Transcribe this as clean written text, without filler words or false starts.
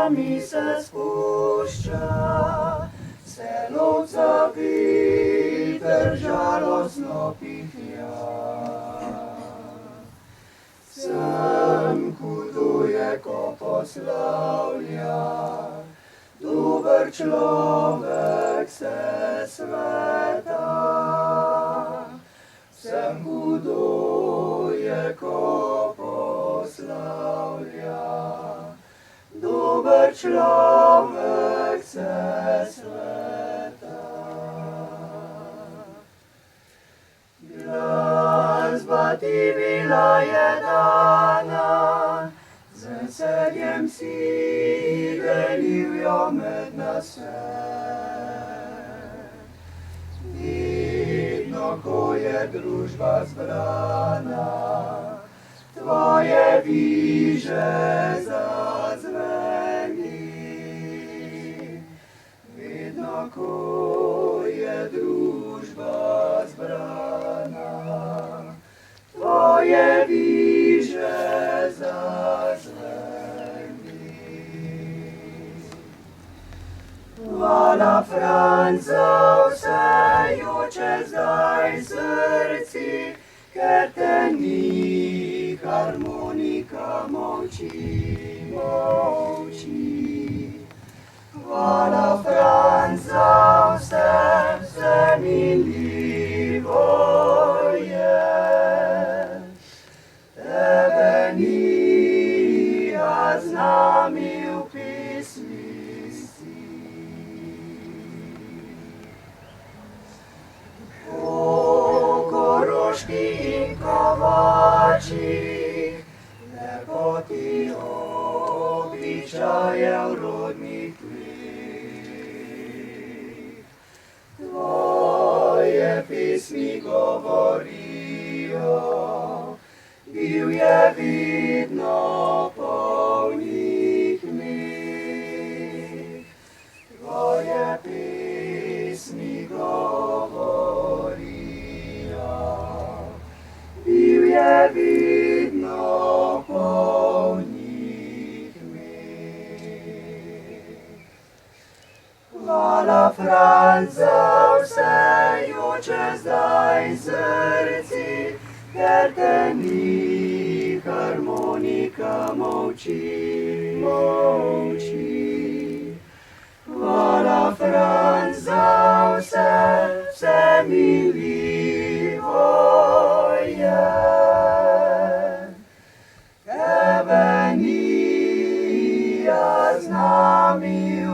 nami se spušča, selovca viter žalostno pihlja. Sem huduje, ko poslavlja, dober človek se sveta. Sem huduje, ko poslavlja, dober človek se sveta. Glasba ti bila je dana, z veseljem si delil jo med nas vse. Vidno, ko je družba zbrana, tvoje viže zazveni. Vidno, ko je družba zbrana, tvoje viže zazveni. Hvala, Franc, za vse joče zdaj srci, ker te ni, harmonika molči, molči. Hvala, Franc, za vse minljivo je. Tebe ni, a z nami v pismi si. O Koroški in Kovačih, lepoti običajev rodnih tleh. Tvoje pismi govorijo, bil je vidno polnih meh. Tvoje pismi govorijo, bil je vidno polnih meh. Hvala, Franc, za vse joče zdaj srci, ker te ni, harmonika molči, molči. Hvala, Franc, za vse minljivo je. Tebe ni, a z nami v